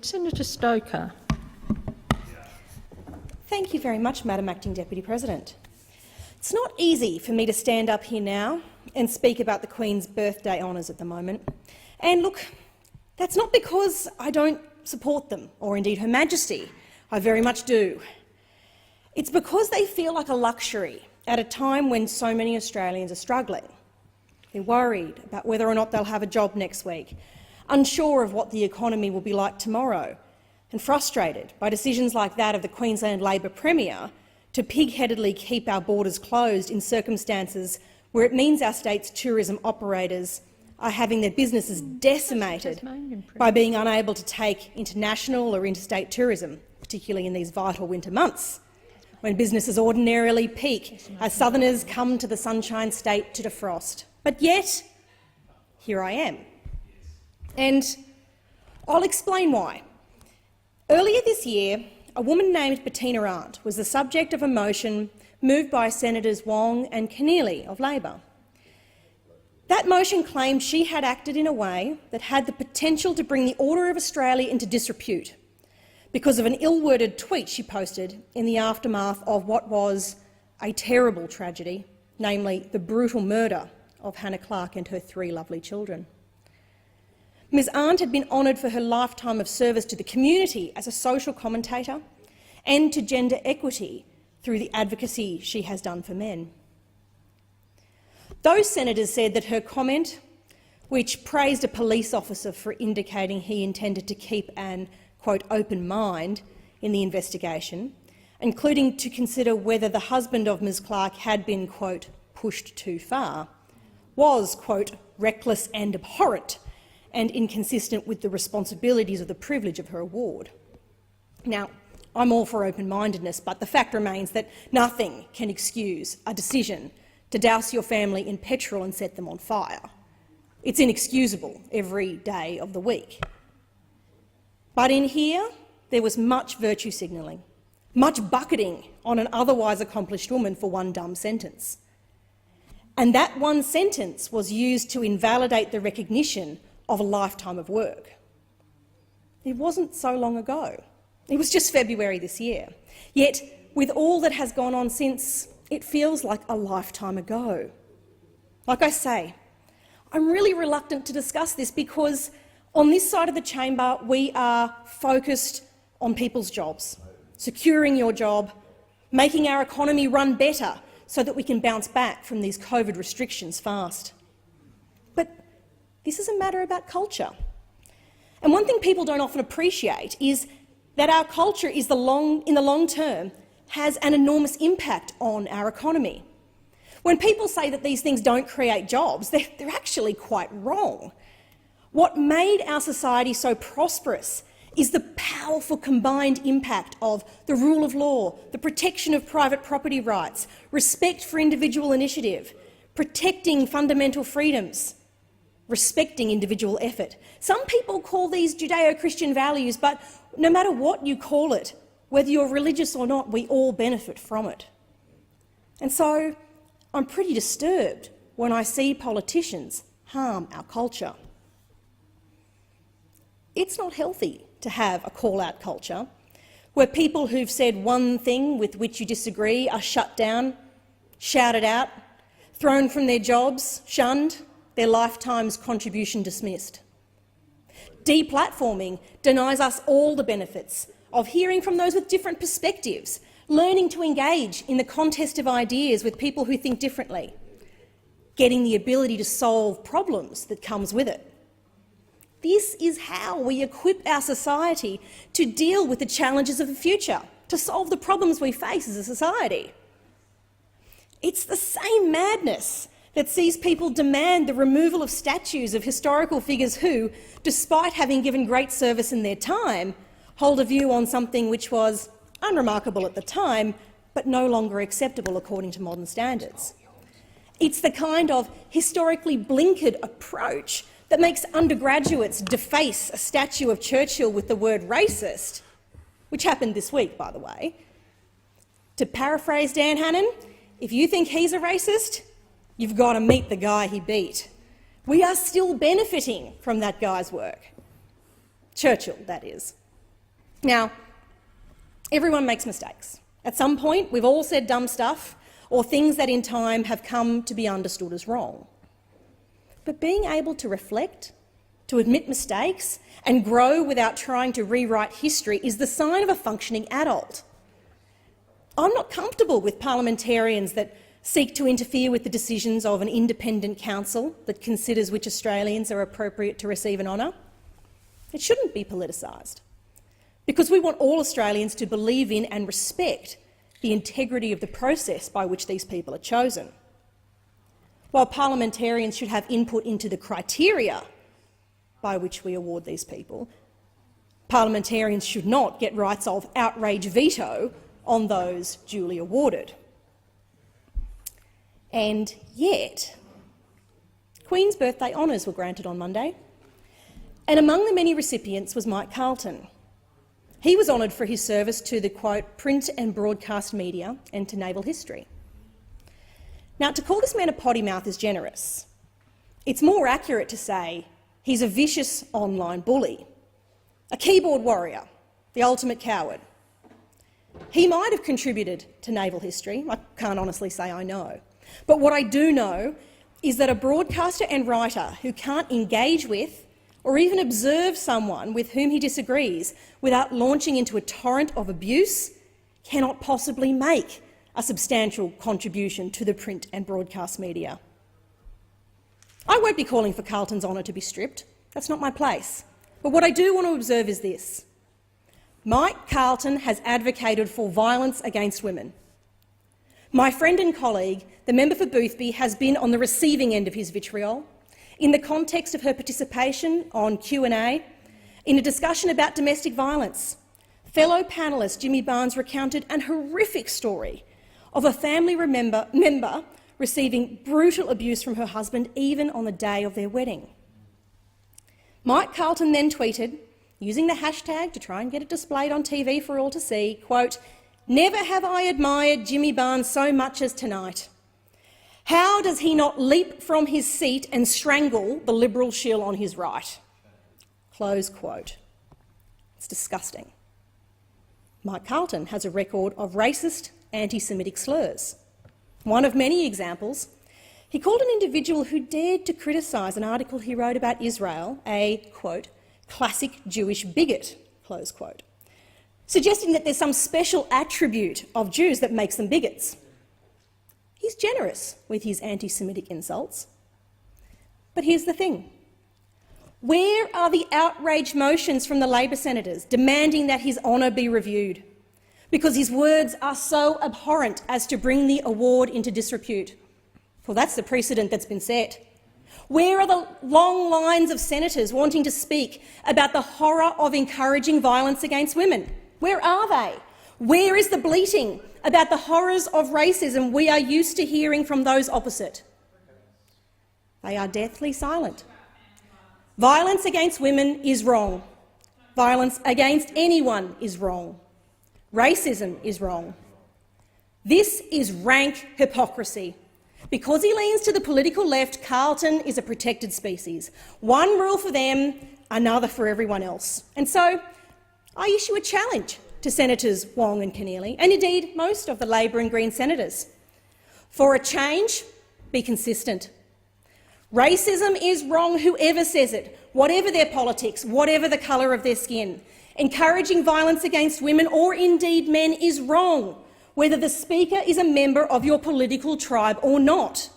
Senator Stoker. Thank you very much, Madam Acting Deputy President. It's not easy for me to stand up here now and speak about the Queen's birthday honours at the moment. And look, that's not because I don't support them, or indeed Her Majesty. I very much do. It's because they feel like a luxury at a time when so many Australians are struggling. They're worried about whether or not they'll have a job next week, unsure of what the economy will be like tomorrow, and frustrated by decisions like that of the Queensland Labor Premier to pig-headedly keep our borders closed in circumstances where it means our state's tourism operators are having their businesses decimated by being unable to take international or interstate tourism, particularly in these vital winter months, when businesses ordinarily peak as southerners come to the Sunshine State to defrost. But yet, here I am. And I'll explain why. Earlier this year, a woman named Bettina Arndt was the subject of a motion moved by Senators Wong and Keneally of Labor. That motion claimed she had acted in a way that had the potential to bring the order of Australia into disrepute because of an ill-worded tweet she posted in the aftermath of what was a terrible tragedy, namely the brutal murder of Hannah Clark and her 3 lovely children. Ms Arndt had been honoured for her lifetime of service to the community as a social commentator and to gender equity through the advocacy she has done for men. Those senators said that her comment, which praised a police officer for indicating he intended to keep an, quote, open mind in the investigation, including to consider whether the husband of Ms Clark had been, quote, pushed too far, was, quote, reckless and abhorrent and inconsistent with the responsibilities of the privilege of her award. Now, I'm all for open-mindedness, but the fact remains that nothing can excuse a decision to douse your family in petrol and set them on fire. It's inexcusable every day of the week. But in here, there was much virtue signalling, much bucketing on an otherwise accomplished woman for one dumb sentence. And that one sentence was used to invalidate the recognition of a lifetime of work. It wasn't so long ago. It was just February this year. Yet, with all that has gone on since, it feels like a lifetime ago. Like I say, I'm really reluctant to discuss this because on this side of the chamber we are focused on people's jobs, securing your job, making our economy run better so that we can bounce back from these COVID restrictions fast. But this is a matter about culture. And one thing people don't often appreciate is that our culture is in the long term has an enormous impact on our economy. When people say that these things don't create jobs, they're actually quite wrong. What made our society so prosperous is the powerful combined impact of the rule of law, the protection of private property rights, respect for individual initiative, protecting fundamental freedoms, respecting individual effort. Some people call these Judeo-Christian values, but no matter what you call it, whether you're religious or not, we all benefit from it. And so I'm pretty disturbed when I see politicians harm our culture. It's not healthy to have a call-out culture where people who've said one thing with which you disagree are shut down, shouted out, thrown from their jobs, shunned, their lifetime's contribution dismissed. Deplatforming denies us all the benefits of hearing from those with different perspectives, learning to engage in the contest of ideas with people who think differently, getting the ability to solve problems that comes with it. This is how we equip our society to deal with the challenges of the future, to solve the problems we face as a society. It's the same madness that sees people demand the removal of statues of historical figures who, despite having given great service in their time, hold a view on something which was unremarkable at the time, but no longer acceptable according to modern standards. It's the kind of historically blinkered approach that makes undergraduates deface a statue of Churchill with the word racist, which happened this week, by the way. To paraphrase Dan Hannan, if you think he's a racist, you've got to meet the guy he beat. We are still benefiting from that guy's work. Churchill, that is. Now, everyone makes mistakes. At some point, we've all said dumb stuff or things that in time have come to be understood as wrong. But being able to reflect, to admit mistakes and grow without trying to rewrite history is the sign of a functioning adult. I'm not comfortable with parliamentarians that seek to interfere with the decisions of an independent council that considers which Australians are appropriate to receive an honour. It shouldn't be politicised, because we want all Australians to believe in and respect the integrity of the process by which these people are chosen. While parliamentarians should have input into the criteria by which we award these people, parliamentarians should not get rights of outrage veto on those duly awarded. And yet, Queen's Birthday honours were granted on Monday, and among the many recipients was Mike Carlton. He was honoured for his service to the, quote, print and broadcast media and to naval history. Now, to call this man a potty mouth is generous. It's more accurate to say he's a vicious online bully, a keyboard warrior, the ultimate coward. He might have contributed to naval history. I can't honestly say I know. But what I do know is that a broadcaster and writer who can't engage with or even observe someone with whom he disagrees without launching into a torrent of abuse cannot possibly make a substantial contribution to the print and broadcast media. I won't be calling for Carlton's honour to be stripped. That's not my place. But what I do want to observe is this. Mike Carlton has advocated for violence against women. My friend and colleague, the member for Boothby, has been on the receiving end of his vitriol in the context of her participation on Q&A in a discussion about domestic violence. Fellow panellist Jimmy Barnes recounted an horrific story of a family member receiving brutal abuse from her husband even on the day of their wedding. Mike Carlton then tweeted, using the hashtag to try and get it displayed on TV for all to see, quote, "Never have I admired Jimmy Barnes so much as tonight. How does he not leap from his seat and strangle the Liberal shill on his right?" Close quote. It's disgusting. Mike Carlton has a record of racist, anti-Semitic slurs. One of many examples, he called an individual who dared to criticise an article he wrote about Israel a, quote, "classic Jewish bigot," close quote, suggesting that there's some special attribute of Jews that makes them bigots. He's generous with his anti-Semitic insults. But here's the thing. Where are the outraged motions from the Labor senators demanding that his honour be reviewed? Because his words are so abhorrent as to bring the award into disrepute. Well, that's the precedent that's been set. Where are the long lines of senators wanting to speak about the horror of encouraging violence against women? Where are they? Where is the bleating about the horrors of racism we are used to hearing from those opposite? They are deathly silent. Violence against women is wrong. Violence against anyone is wrong. Racism is wrong. This is rank hypocrisy. Because he leans to the political left, Carlton is a protected species. One rule for them, another for everyone else. And so I issue a challenge to Senators Wong and Keneally, and indeed most of the Labor and Green senators. For a change, be consistent. Racism is wrong, whoever says it, whatever their politics, whatever the colour of their skin. Encouraging violence against women, or indeed men, is wrong, whether the Speaker is a member of your political tribe or not.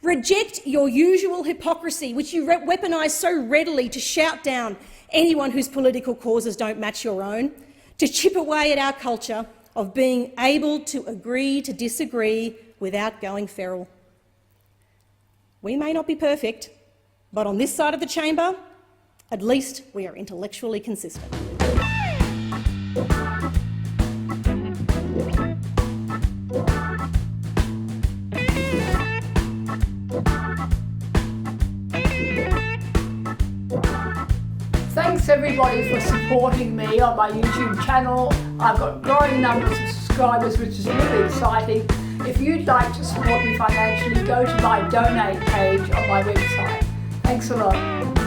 Reject your usual hypocrisy, which you weaponise so readily to shout down anyone whose political causes don't match your own, to chip away at our culture of being able to agree to disagree without going feral. We may not be perfect, but on this side of the chamber, at least we are intellectually consistent. Thanks everybody for supporting me on my YouTube channel. I've got growing numbers of subscribers, which is really exciting. If you'd like to support me financially, go to my donate page on my website. Thanks a lot.